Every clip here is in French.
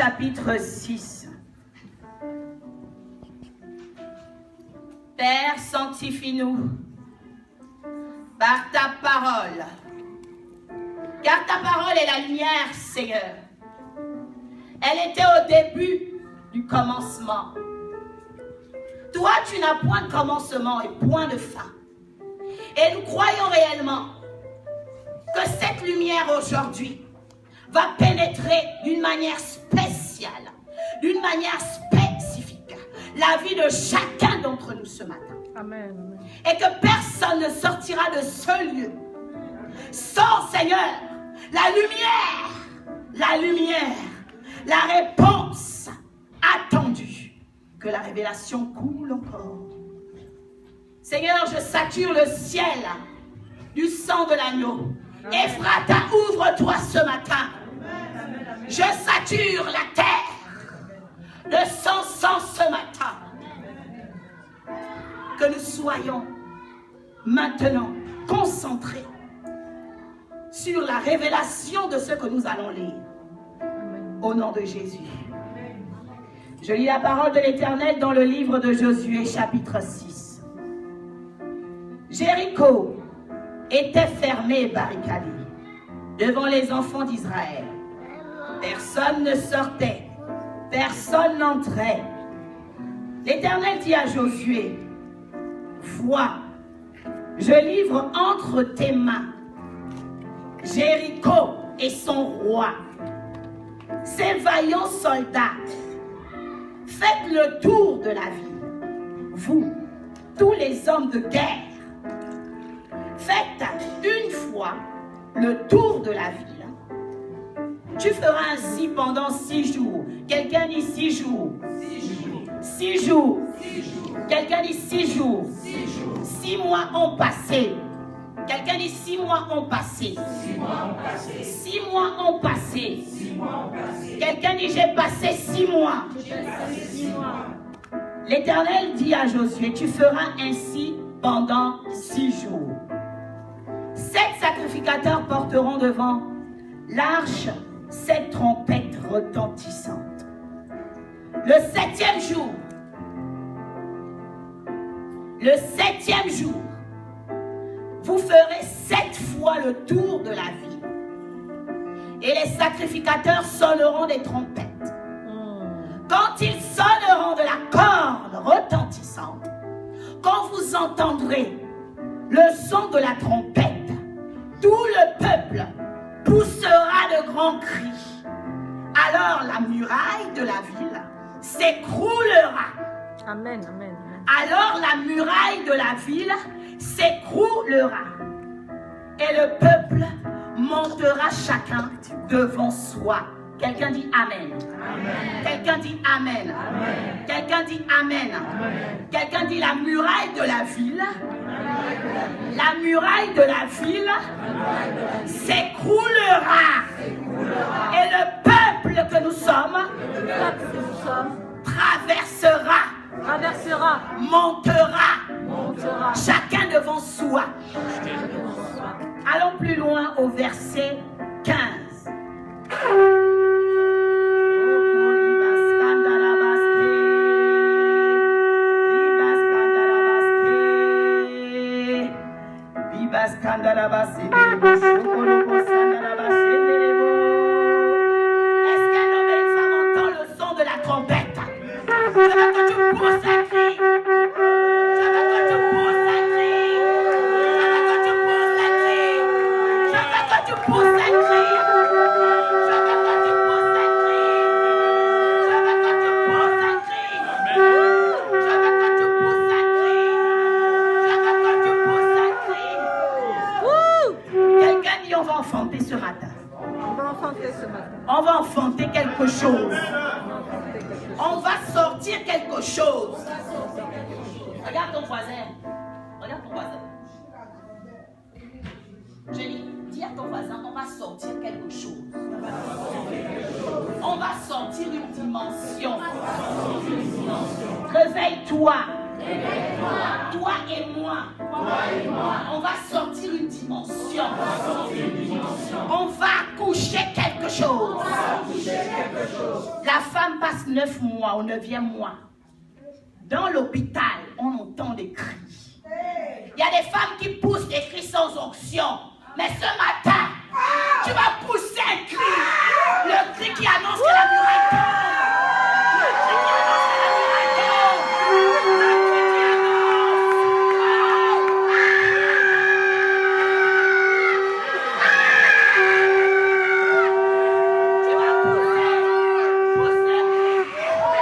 chapitre 6. Père, sanctifie-nous par ta parole. Car ta parole est la lumière, Seigneur. Elle était au début du commencement. Toi, tu n'as point de commencement et point de fin. Et nous croyons réellement que cette lumière aujourd'hui va pénétrer d'une manière spéciale, d'une manière spécifique, la vie de chacun d'entre nous ce matin. Amen. Et que personne ne sortira de ce lieu sans, Seigneur, la lumière, la réponse attendue, que la révélation coule encore. Seigneur, je sature le ciel du sang de l'agneau. Ephrata, ouvre-toi ce matin. Je sature la terre de son sang ce matin. Que nous soyons maintenant concentrés sur la révélation de ce que nous allons lire. Au nom de Jésus. Je lis la parole de l'Éternel dans le livre de Josué, chapitre 6. Jéricho était fermé et barricadé devant les enfants d'Israël. Personne ne sortait, personne n'entrait. L'Éternel dit à Josué, vois, je livre entre tes mains Jéricho et son roi, ses vaillants soldats. Faites le tour de la ville, vous, tous les hommes de guerre. Faites une fois le tour de la ville. Tu feras ainsi pendant 6 jours. Quelqu'un dit 6 jours. 6 jours. Quelqu'un dit 6 jours. 6 mois ont passé. Quelqu'un dit 6 mois ont passé. 6 mois ont passé. Quelqu'un dit j'ai passé 6 mois. L'Éternel dit à Josué, tu feras ainsi pendant 6 jours. 7 sacrificateurs porteront devant l'arche 7 trompettes retentissantes. Le 7e jour, vous ferez 7 fois le tour de la ville. Et les sacrificateurs sonneront des trompettes. Quand ils sonneront de la corne retentissante, quand vous entendrez le son de la trompette, tout le peuple poussera de grands cris. Alors la muraille de la ville s'écroulera. Amen, amen. Alors la muraille de la ville s'écroulera. Et le peuple montera chacun devant soi. Quelqu'un dit Amen. Amen. Quelqu'un dit Amen. Amen. Quelqu'un dit Amen. Amen. Quelqu'un dit la muraille de la ville. La muraille de la ville s'écroulera. Et le peuple que nous sommes traversera, montera, chacun devant soi. Allons plus loin au verset 15. Est-ce qu'un homme et une femme entendent le son de la trompette? Je veux que tu pousses un cri. Je veux que tu pousses un cri. Je veux que tu pousses un cri. Je veux que tu pousses un cri. Je veux que tu pousses un cri. Je veux que tu pousses un cri. Je veux que tu pousses un cri. Je veux que tu pousses un cri. Quelqu'un dit on va enfanter ce matin. On va enfanter quelque chose. On va sortir quelque chose. Regarde ton voisin. Regarde ton voisin. Je dis à ton voisin, on va sortir quelque chose. On va sortir une dimension. Réveille-toi. Toi et moi, on va sortir une dimension. On va accoucher quelque chose. La femme passe 9 mois, au 9e mois. Dans l'hôpital, on entend des cris. Il y a des femmes qui poussent des cris sans onction. Mais ce matin, tu vas pousser un cri. Le cri qui annonce que la muraille tombe. Le cri qui annonce que la muraille tombe. Le cri qui annonce. Tu vas pousser un cri.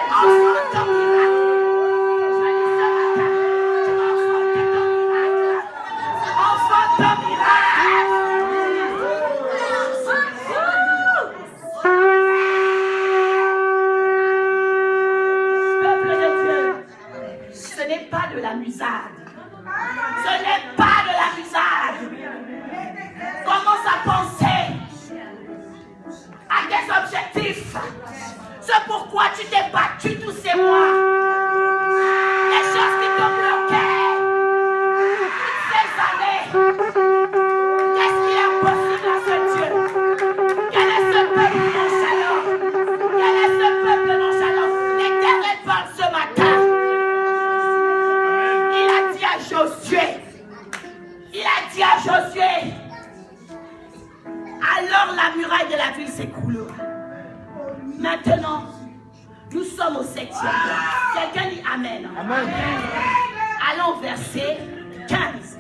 Enfant ton miracle. Je dis ce matin, tu vas enfanter ton miracle. Enfant ton miracle. Ce n'est pas de l'amusade. Ce n'est pas de l'amusade. Commence à penser à des objectifs. C'est pourquoi tu t'es battu tous ces mois. Les choses qui t'ont bloqué toutes ces années. Qu'est-ce qui est impossible à ce Dieu? Quel est ce peuple nonchalant? Quel est ce peuple nonchalant? L'Éternel parle ce matin. Il a dit à Josué, alors la muraille de la ville s'écroulera. Maintenant, nous sommes au 7e mois. Quelqu'un dit Amen. Amen. Allons au verset 15.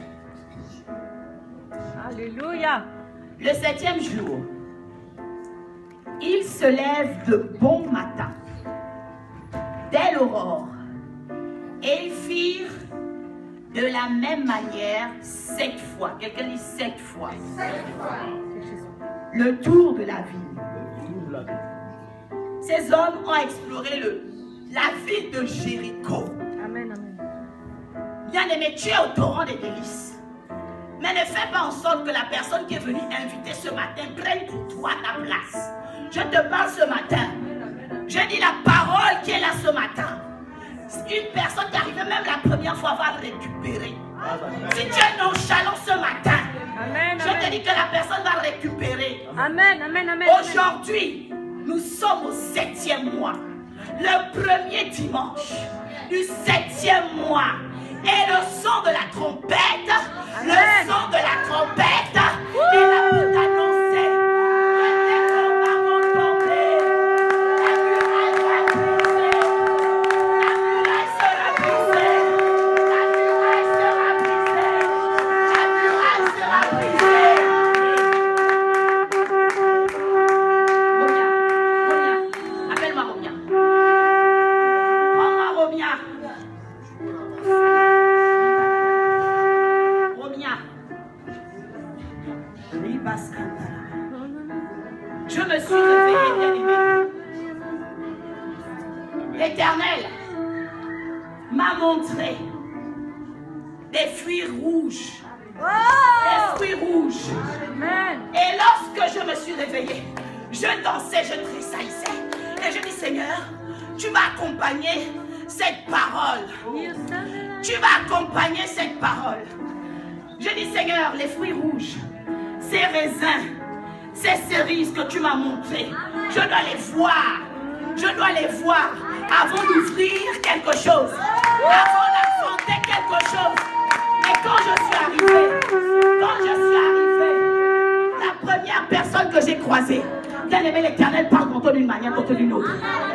Alléluia. Le 7e jour, ils se lèvent de bon matin, dès l'aurore, et ils firent de la même manière 7 fois. Quelqu'un dit 7 fois. Le tour de la ville. Ces hommes ont exploré la ville de Jéricho. Amen, amen. Bien-aimé, tu es au torrent des délices. Mais ne fais pas en sorte que la personne qui est venue inviter ce matin prenne pour toi ta place. Je te parle ce matin. Je dis la parole qui est là ce matin. Une personne qui arrivait même la première fois va récupérer. Si tu es nonchalant ce matin, Amen, je te dis que la personne va récupérer. Amen, amen, amen. Aujourd'hui, nous sommes au 7e mois. Le premier dimanche du 7e mois. Et le son de la trompette, Amen. le son de la trompette est là pour t'annoncer que tes combats vont tomber. La muraille va briser. La muraille sera brisée. La muraille sera brisée. La muraille sera brisée. Romia, appelle-moi Romia. Prends-moi Romia. Je me suis réveillée, bien-aimée. L'Éternel m'a montré des fruits rouges. Des fruits rouges. Amen. Et lorsque je me suis réveillée, je dansais, je tressaillissais. Et je dis, Seigneur, tu vas accompagner cette parole. Tu vas accompagner cette parole. Je dis, Seigneur, les fruits rouges, ces raisins, ces cerises que tu m'as montrées, je dois les voir. Je dois les voir avant d'ouvrir quelque chose, avant d'affronter quelque chose. Et quand je suis arrivée, la première personne que j'ai croisée, bien-aimé, l'Éternel parle contre d'une manière, contre d'une autre.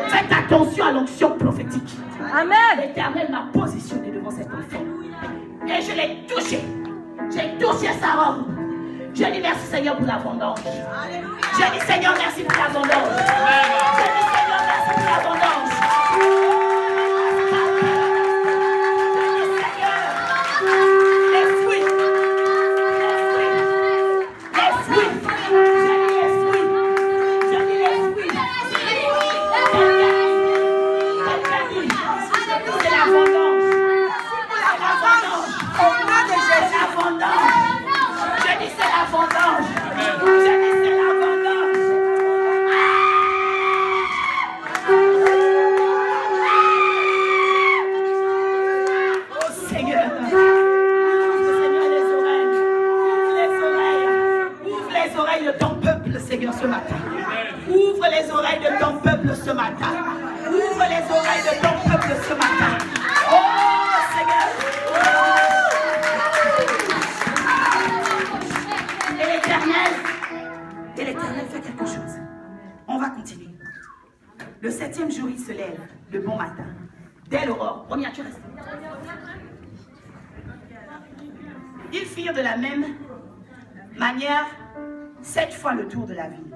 Faites attention à l'onction prophétique. Amen. L'Éternel m'a positionné devant cet enfant. Et je l'ai touché. J'ai touché sa robe. Je dis merci Seigneur pour la vendange. Je dis Seigneur merci pour la vendange. Je dis Seigneur merci pour la vendange. Je dis Seigneur, les fruits. Les fruits. Je dis les fruits. Je dis les fruits. Quelqu'un dit, c'est la vendange. C'est la vendange. Au nom de Jésus. C'est la vendange. Je dis c'est la vendange. Je dis c'est la vendange. Ouvre les oreilles de ton peuple ce matin. Oh Seigneur. Et l'Éternel fait quelque chose. On va continuer. Le 7e jour, il se lève, le bon matin. Dès l'aurore. Ronia, tu restes. Ils firent de la même manière 7 fois le tour de la ville.